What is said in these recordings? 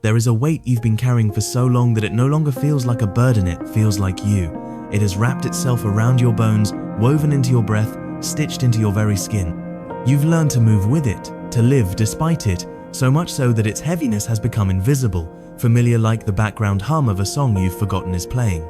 There is a weight you've been carrying for so long that it no longer feels like a burden, it feels like you. It has wrapped itself around your bones, woven into your breath, stitched into your very skin. You've learned to move with it, to live despite it, so much so that its heaviness has become invisible, familiar like the background hum of a song you've forgotten is playing.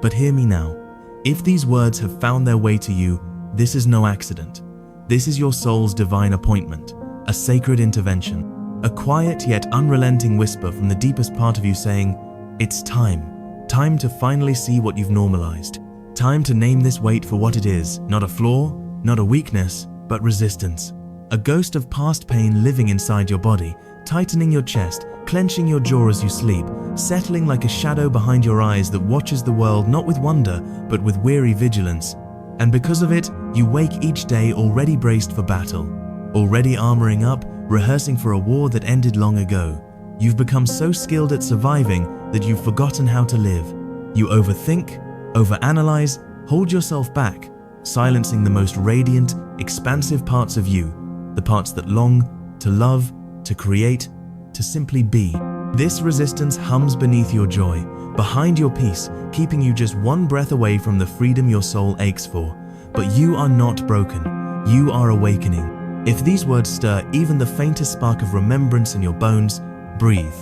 But hear me now. If these words have found their way to you, this is no accident. This is your soul's divine appointment, a sacred intervention, a quiet yet unrelenting whisper from the deepest part of you saying, it's time. Time to finally see what you've normalized. Time to name this weight for what it is, not a flaw, not a weakness, but resistance. A ghost of past pain living inside your body, tightening your chest, clenching your jaw as you sleep, settling like a shadow behind your eyes that watches the world not with wonder, but with weary vigilance. And because of it, you wake each day already braced for battle, already armoring up, rehearsing for a war that ended long ago. You've become so skilled at surviving that you've forgotten how to live. You overthink, overanalyze, hold yourself back, silencing the most radiant, expansive parts of you, the parts that long to love, to create, to simply be. This resistance hums beneath your joy, behind your peace, keeping you just one breath away from the freedom your soul aches for. But you are not broken. You are awakening. If these words stir even the faintest spark of remembrance in your bones, breathe.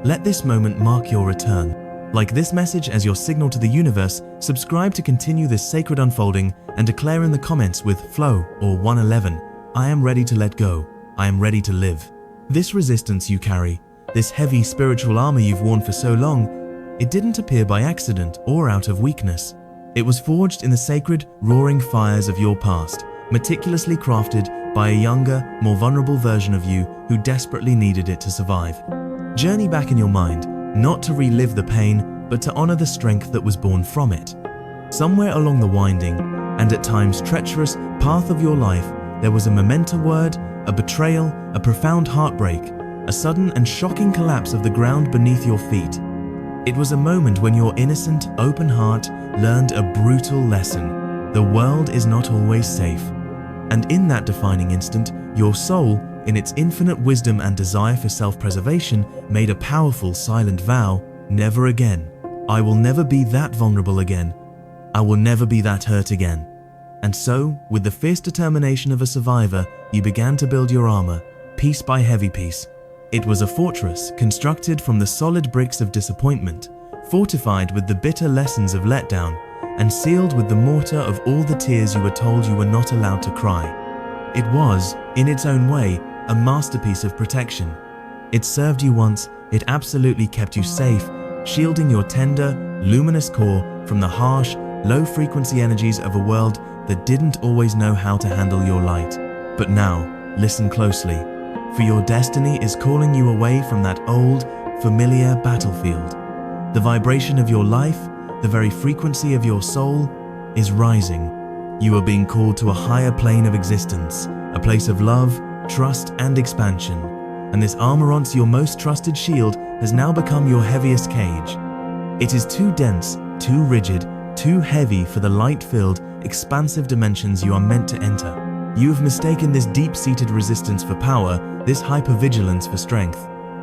Let this moment mark your return. Like this message as your signal to the universe, subscribe to continue this sacred unfolding and declare in the comments with flow or 111, I am ready to let go. I am ready to live. This resistance you carry, this heavy spiritual armor you've worn for so long, it didn't appear by accident or out of weakness. It was forged in the sacred, roaring fires of your past, meticulously crafted by a younger, more vulnerable version of you who desperately needed it to survive. Journey back in your mind, not to relive the pain, but to honor the strength that was born from it. Somewhere along the winding, and at times treacherous, path of your life, there was a memento word, a betrayal, a profound heartbreak, a sudden and shocking collapse of the ground beneath your feet. It was a moment when your innocent, open heart learned a brutal lesson. The world is not always safe. And in that defining instant, your soul, in its infinite wisdom and desire for self-preservation, made a powerful silent vow, never again. I will never be that vulnerable again. I will never be that hurt again. And so, with the fierce determination of a survivor, you began to build your armor, piece by heavy piece. It was a fortress constructed from the solid bricks of disappointment, fortified with the bitter lessons of letdown, and sealed with the mortar of all the tears you were told you were not allowed to cry. It was, in its own way, a masterpiece of protection. It served you once, it absolutely kept you safe, shielding your tender, luminous core from the harsh, low-frequency energies of a world that didn't always know how to handle your light. But now, listen closely, for your destiny is calling you away from that old, familiar battlefield. The vibration of your life, the very frequency of your soul, is rising. You are being called to a higher plane of existence, a place of love, trust, and expansion. And this armor-once your most trusted shield has now become your heaviest cage. It is too dense, too rigid, too heavy for the light-filled, expansive dimensions you are meant to enter. You have mistaken this deep-seated resistance for power, this hypervigilance for strength.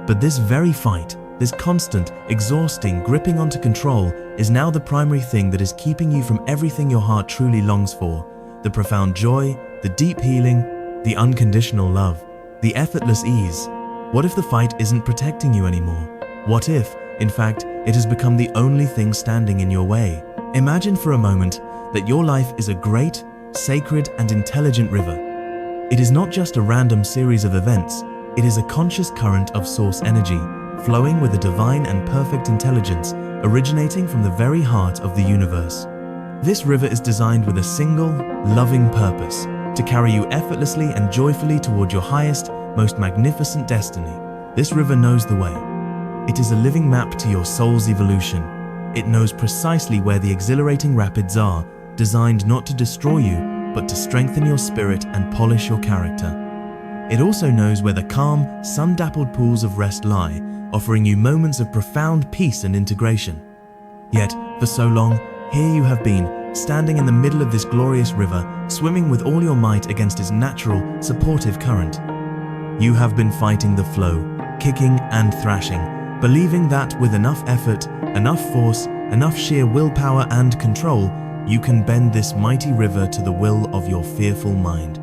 But this very fight, this constant, exhausting, gripping onto control, is now the primary thing that is keeping you from everything your heart truly longs for. The profound joy, the deep healing, the unconditional love, the effortless ease. What if the fight isn't protecting you anymore? What if, in fact, it has become the only thing standing in your way? Imagine for a moment that your life is a great, sacred, and intelligent river. It is not just a random series of events, it is a conscious current of source energy, flowing with a divine and perfect intelligence, originating from the very heart of the universe. This river is designed with a single, loving purpose, to carry you effortlessly and joyfully toward your highest, most magnificent destiny. This river knows the way. It is a living map to your soul's evolution. It knows precisely where the exhilarating rapids are, designed not to destroy you, but to strengthen your spirit and polish your character. It also knows where the calm, sun-dappled pools of rest lie, offering you moments of profound peace and integration. Yet, for so long, here you have been, standing in the middle of this glorious river, swimming with all your might against its natural, supportive current. You have been fighting the flow, kicking and thrashing, believing that with enough effort, enough force, enough sheer willpower and control, you can bend this mighty river to the will of your fearful mind.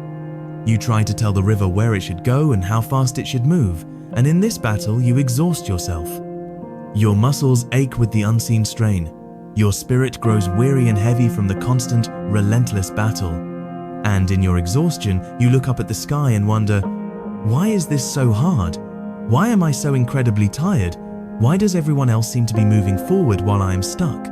You try to tell the river where it should go and how fast it should move, and in this battle you exhaust yourself. Your muscles ache with the unseen strain. Your spirit grows weary and heavy from the constant, relentless battle. And in your exhaustion, you look up at the sky and wonder, why is this so hard? Why am I so incredibly tired? Why does everyone else seem to be moving forward while I am stuck?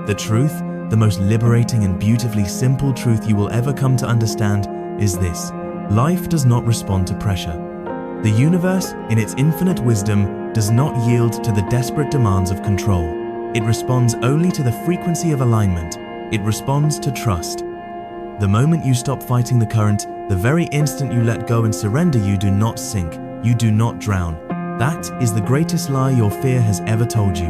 The truth, the most liberating and beautifully simple truth you will ever come to understand, is this: life does not respond to pressure. The universe, in its infinite wisdom, does not yield to the desperate demands of control. It responds only to the frequency of alignment. It responds to trust. The moment you stop fighting the current, the very instant you let go and surrender, you do not sink, you do not drown. That is the greatest lie your fear has ever told you.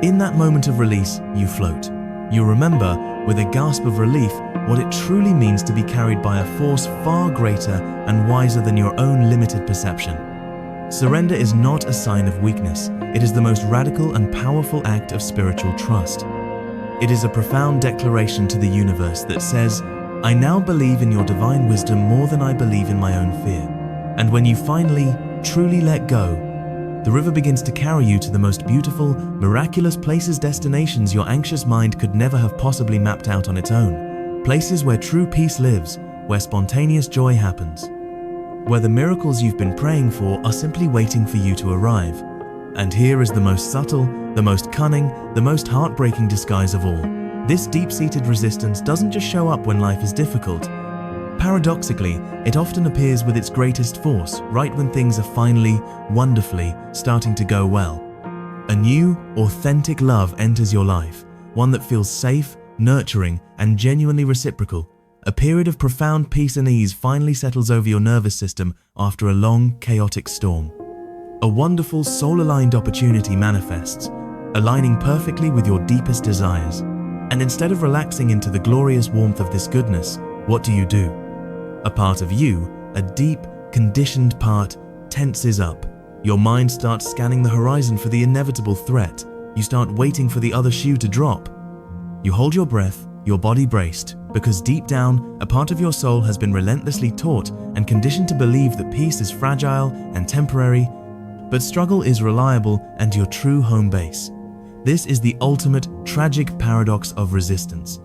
In that moment of release, you float. You remember, with a gasp of relief, what it truly means to be carried by a force far greater and wiser than your own limited perception. Surrender is not a sign of weakness. It is the most radical and powerful act of spiritual trust. It is a profound declaration to the universe that says, I now believe in your divine wisdom more than I believe in my own fear. And when you finally, truly let go, the river begins to carry you to the most beautiful, miraculous places, destinations your anxious mind could never have possibly mapped out on its own. Places where true peace lives, where spontaneous joy happens, where the miracles you've been praying for are simply waiting for you to arrive. And here is the most subtle, the most cunning, the most heartbreaking disguise of all. This deep-seated resistance doesn't just show up when life is difficult. Paradoxically, it often appears with its greatest force right when things are finally, wonderfully, starting to go well. A new, authentic love enters your life, one that feels safe, nurturing, and genuinely reciprocal. A period of profound peace and ease finally settles over your nervous system after a long, chaotic storm. A wonderful, soul-aligned opportunity manifests, aligning perfectly with your deepest desires. And instead of relaxing into the glorious warmth of this goodness, what do? A part of you, a deep, conditioned part, tenses up. Your mind starts scanning the horizon for the inevitable threat. You start waiting for the other shoe to drop. You hold your breath, your body braced, because deep down, a part of your soul has been relentlessly taught and conditioned to believe that peace is fragile and temporary, but struggle is reliable and your true home base. This is the ultimate, tragic paradox of resistance.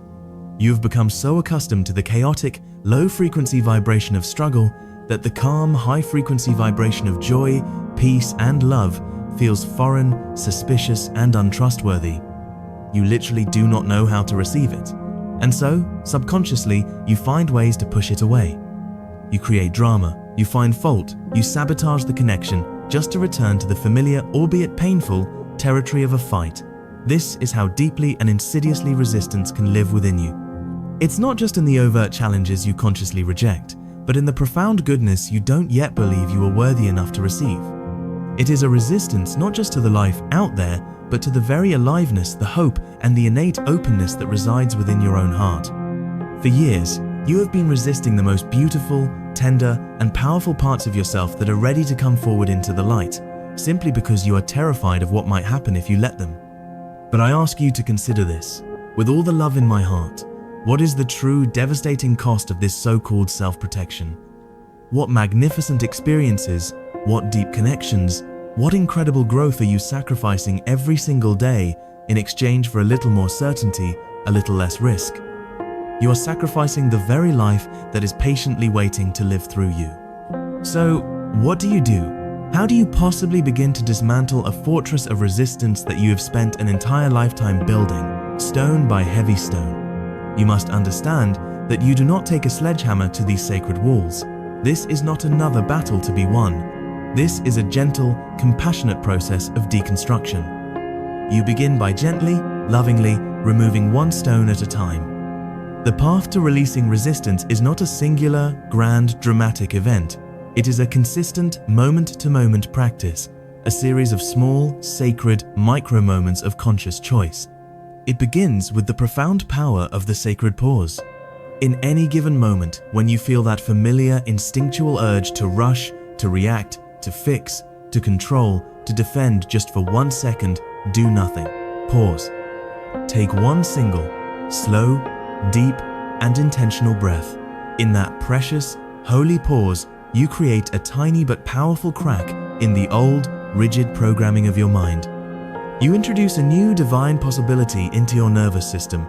You've become so accustomed to the chaotic, low-frequency vibration of struggle that the calm, high-frequency vibration of joy, peace, and love feels foreign, suspicious, and untrustworthy. You literally do not know how to receive it. And so, subconsciously, you find ways to push it away. You create drama, you find fault, you sabotage the connection just to return to the familiar, albeit painful, territory of a fight. This is how deeply and insidiously resistance can live within you. It's not just in the overt challenges you consciously reject, but in the profound goodness you don't yet believe you are worthy enough to receive. It is a resistance not just to the life out there, but to the very aliveness, the hope, and the innate openness that resides within your own heart. For years, you have been resisting the most beautiful, tender, and powerful parts of yourself that are ready to come forward into the light, simply because you are terrified of what might happen if you let them. But I ask you to consider this. With all the love in my heart, what is the true, devastating cost of this so-called self-protection? What magnificent experiences, what deep connections, what incredible growth are you sacrificing every single day in exchange for a little more certainty, a little less risk? You are sacrificing the very life that is patiently waiting to live through you. So, what do? How do you possibly begin to dismantle a fortress of resistance that you have spent an entire lifetime building, stone by heavy stone? You must understand that you do not take a sledgehammer to these sacred walls. This is not another battle to be won. This is a gentle, compassionate process of deconstruction. You begin by gently, lovingly removing one stone at a time. The path to releasing resistance is not a singular, grand, dramatic event. It is a consistent, moment-to-moment practice, a series of small, sacred, micro-moments of conscious choice. It begins with the profound power of the sacred pause. In any given moment, when you feel that familiar, instinctual urge to rush, to react, to fix, to control, to defend just for 1 second, do nothing. Pause. Take one single, slow, deep, and intentional breath. In that precious, holy pause, you create a tiny but powerful crack in the old, rigid programming of your mind. You introduce a new divine possibility into your nervous system.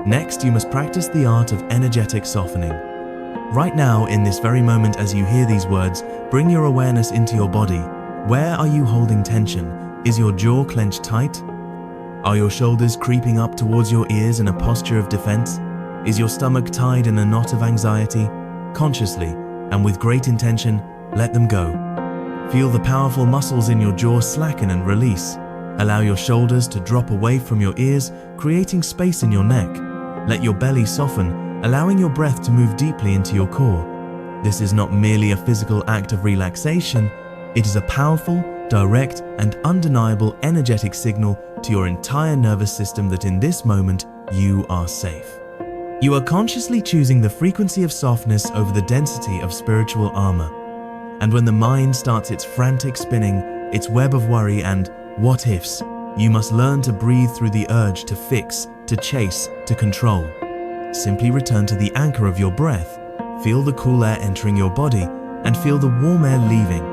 Next, you must practice the art of energetic softening. Right now, in this very moment as you hear these words, bring your awareness into your body. Where are you holding tension? Is your jaw clenched tight? Are your shoulders creeping up towards your ears in a posture of defense? Is your stomach tied in a knot of anxiety? Consciously, and with great intention, let them go. Feel the powerful muscles in your jaw slacken and release. Allow your shoulders to drop away from your ears, creating space in your neck. Let your belly soften, allowing your breath to move deeply into your core. This is not merely a physical act of relaxation, it is a powerful, direct, and undeniable energetic signal to your entire nervous system that in this moment, you are safe. You are consciously choosing the frequency of softness over the density of spiritual armor. And when the mind starts its frantic spinning, its web of worry and what ifs, you must learn to breathe through the urge to fix, to chase, to control. Simply return to the anchor of your breath, feel the cool air entering your body, and feel the warm air leaving.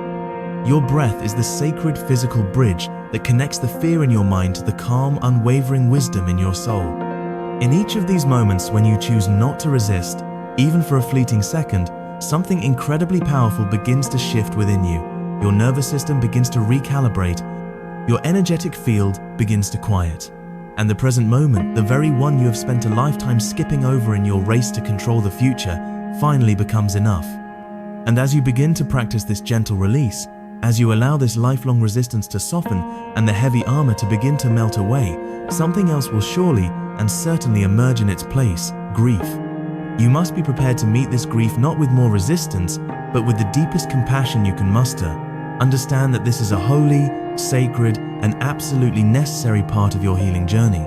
Your breath is the sacred physical bridge that connects the fear in your mind to the calm, unwavering wisdom in your soul. In each of these moments when you choose not to resist, even for a fleeting second, something incredibly powerful begins to shift within you. Your nervous system begins to recalibrate, your energetic field begins to quiet, and the present moment, the very one you have spent a lifetime skipping over in your race to control the future, finally becomes enough. And as you begin to practice this gentle release, as you allow this lifelong resistance to soften and the heavy armor to begin to melt away, something else will surely and certainly emerge in its place: grief. You must be prepared to meet this grief not with more resistance, but with the deepest compassion you can muster. Understand that this is a holy, sacred, and absolutely necessary part of your healing journey.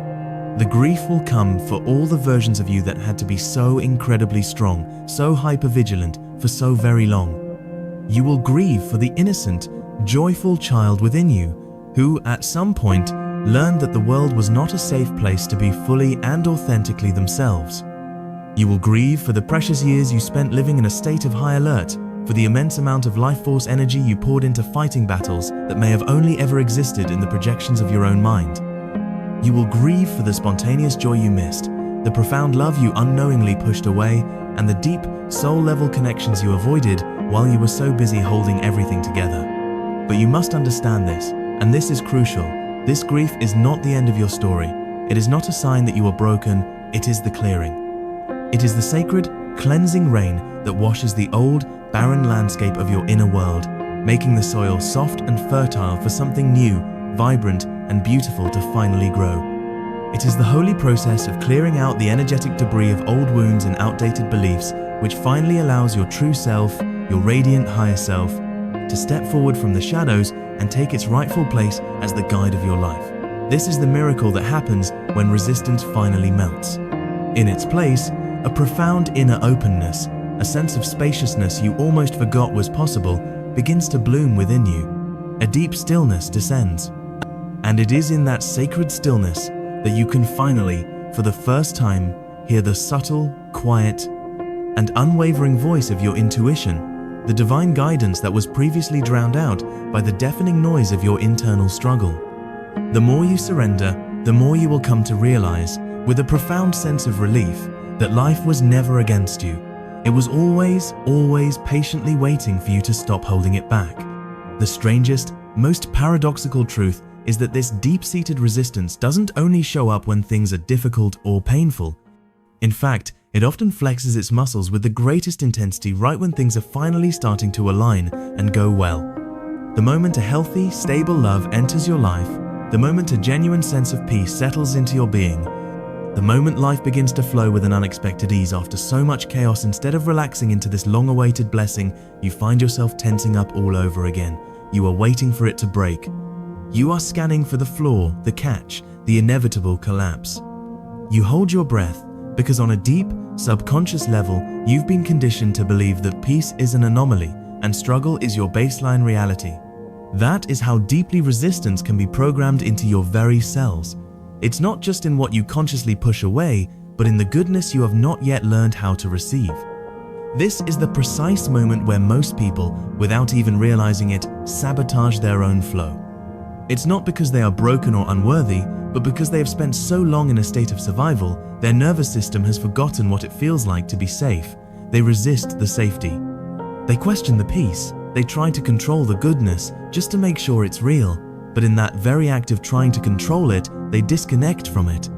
The grief will come for all the versions of you that had to be so incredibly strong, so hypervigilant for so very long. You will grieve for the innocent, joyful child within you, who at some point learned that the world was not a safe place to be fully and authentically themselves. You will grieve for the precious years you spent living in a state of high alert, for the immense amount of life force energy you poured into fighting battles that may have only ever existed in the projections of your own mind. You will grieve for the spontaneous joy you missed, the profound love you unknowingly pushed away, and the deep, soul-level connections you avoided while you were so busy holding everything together. But you must understand this, and this is crucial. This grief is not the end of your story. It is not a sign that you are broken, it is the clearing. It is the sacred, cleansing rain that washes the old, barren landscape of your inner world, making the soil soft and fertile for something new, vibrant, and beautiful to finally grow. It is the holy process of clearing out the energetic debris of old wounds and outdated beliefs, which finally allows your true self, your radiant higher self, to step forward from the shadows and take its rightful place as the guide of your life. This is the miracle that happens when resistance finally melts. In its place, a profound inner openness, a sense of spaciousness you almost forgot was possible, begins to bloom within you. A deep stillness descends. And it is in that sacred stillness that you can finally, for the first time, hear the subtle, quiet, and unwavering voice of your intuition, the divine guidance that was previously drowned out by the deafening noise of your internal struggle. The more you surrender, the more you will come to realize, with a profound sense of relief, that life was never against you. It was always patiently waiting for you to stop holding it back. The strangest, most paradoxical truth is that this deep-seated resistance doesn't only show up when things are difficult or painful. In fact, it often flexes its muscles with the greatest intensity right when things are finally starting to align and go well. The moment a healthy, stable love enters your life, the moment a genuine sense of peace settles into your being, the moment life begins to flow with an unexpected ease after so much chaos, instead of relaxing into this long-awaited blessing, you find yourself tensing up all over again. You are waiting for it to break. You are scanning for the flaw, the catch, the inevitable collapse. You hold your breath because on a deep, subconscious level, you've been conditioned to believe that peace is an anomaly and struggle is your baseline reality. That is how deeply resistance can be programmed into your very cells. It's not just in what you consciously push away, but in the goodness you have not yet learned how to receive. This is the precise moment where most people, without even realizing it, sabotage their own flow. It's not because they are broken or unworthy, but because they have spent so long in a state of survival, their nervous system has forgotten what it feels like to be safe. They resist the safety. They question the peace. They try to control the goodness just to make sure it's real. But in that very act of trying to control it, they disconnect from it.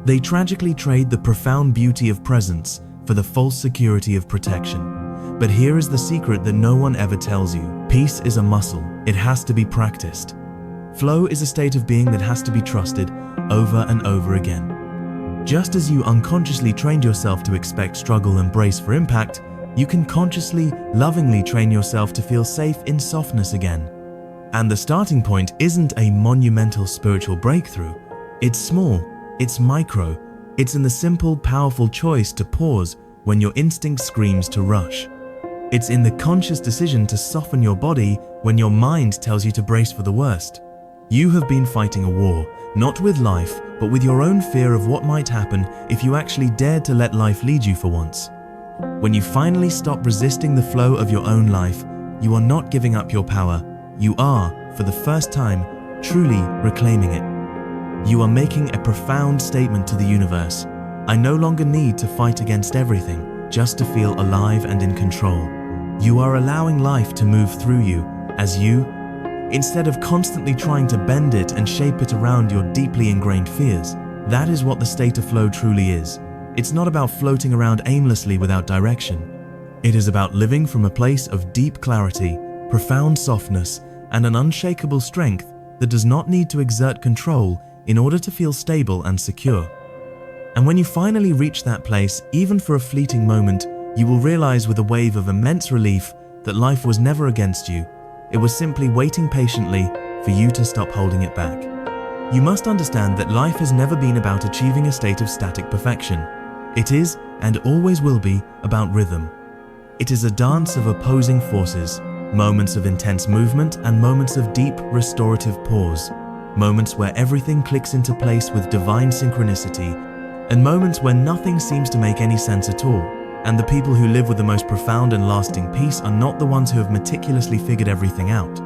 They tragically trade the profound beauty of presence for the false security of protection. But here is the secret that no one ever tells you. Peace is a muscle. It has to be practiced. Flow is a state of being that has to be trusted over and over again. Just as you unconsciously trained yourself to expect struggle and brace for impact, you can consciously, lovingly train yourself to feel safe in softness again. And the starting point isn't a monumental spiritual breakthrough. It's small, it's micro, it's in the simple, powerful choice to pause when your instinct screams to rush. It's in the conscious decision to soften your body when your mind tells you to brace for the worst. You have been fighting a war, not with life, but with your own fear of what might happen if you actually dared to let life lead you for once. When you finally stop resisting the flow of your own life, you are not giving up your power. You are, for the first time, truly reclaiming it. You are making a profound statement to the universe. I no longer need to fight against everything, just to feel alive and in control. You are allowing life to move through you, as you, instead of constantly trying to bend it and shape it around your deeply ingrained fears. That is what the state of flow truly is. It's not about floating around aimlessly without direction. It is about living from a place of deep clarity, profound softness, and an unshakable strength that does not need to exert control in order to feel stable and secure. And when you finally reach that place, even for a fleeting moment, you will realize with a wave of immense relief that life was never against you. It was simply waiting patiently for you to stop holding it back. You must understand that life has never been about achieving a state of static perfection. It is, and always will be, about rhythm. It is a dance of opposing forces, moments of intense movement and moments of deep, restorative pause, moments where everything clicks into place with divine synchronicity, and moments where nothing seems to make any sense at all. And the people who live with the most profound and lasting peace are not the ones who have meticulously figured everything out.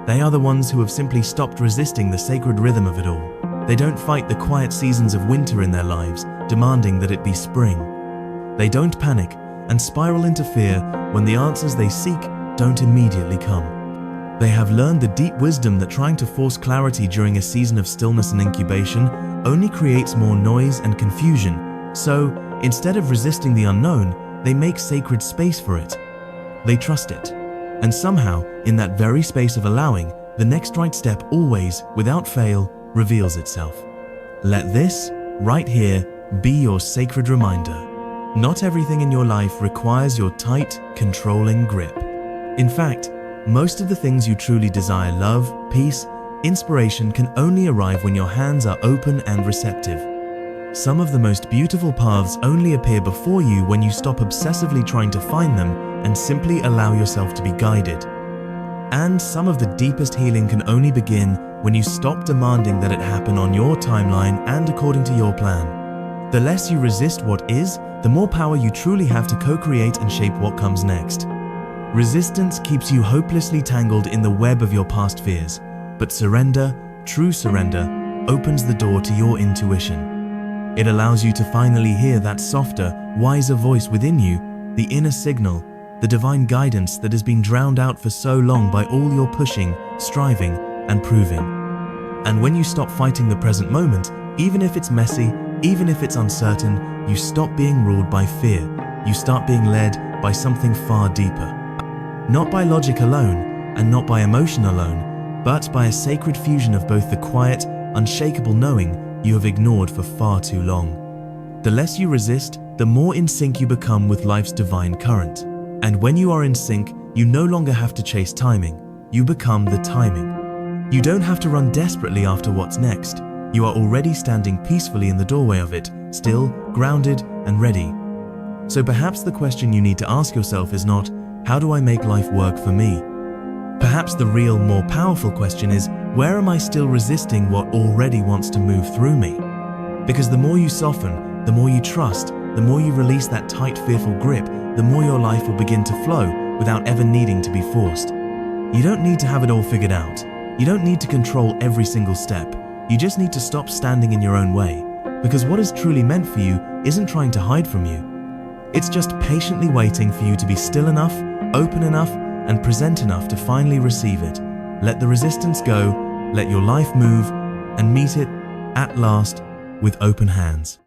They are the ones who have simply stopped resisting the sacred rhythm of it all. They don't fight the quiet seasons of winter in their lives, demanding that it be spring. They don't panic and spiral into fear when the answers they seek don't immediately come. They have learned the deep wisdom that trying to force clarity during a season of stillness and incubation only creates more noise and confusion. So, instead of resisting the unknown, they make sacred space for it. They trust it. And somehow, in that very space of allowing, the next right step always, without fail, reveals itself. Let this, right here, be your sacred reminder. Not everything in your life requires your tight, controlling grip. In fact, most of the things you truly desire, love, peace, inspiration, can only arrive when your hands are open and receptive. Some of the most beautiful paths only appear before you when you stop obsessively trying to find them and simply allow yourself to be guided. And some of the deepest healing can only begin when you stop demanding that it happen on your timeline and according to your plan. The less you resist what is, the more power you truly have to co-create and shape what comes next. Resistance keeps you hopelessly tangled in the web of your past fears, but surrender, true surrender, opens the door to your intuition. It allows you to finally hear that softer, wiser voice within you, the inner signal, the divine guidance that has been drowned out for so long by all your pushing, striving, and proving. And when you stop fighting the present moment, even if it's messy, even if it's uncertain, you stop being ruled by fear. You start being led by something far deeper. Not by logic alone, and not by emotion alone, but by a sacred fusion of both the quiet, unshakable knowing you have ignored for far too long. The less you resist, the more in sync you become with life's divine current. And when you are in sync, you no longer have to chase timing. You become the timing. You don't have to run desperately after what's next. You are already standing peacefully in the doorway of it, still, grounded, and ready. So perhaps the question you need to ask yourself is not, how do I make life work for me? Perhaps the real, more powerful question is, where am I still resisting what already wants to move through me? Because the more you soften, the more you trust, the more you release that tight, fearful grip, the more your life will begin to flow without ever needing to be forced. You don't need to have it all figured out. You don't need to control every single step. You just need to stop standing in your own way. Because what is truly meant for you isn't trying to hide from you. It's just patiently waiting for you to be still enough, open enough, and present enough to finally receive it. Let the resistance go, let your life move, and meet it, at last, with open hands.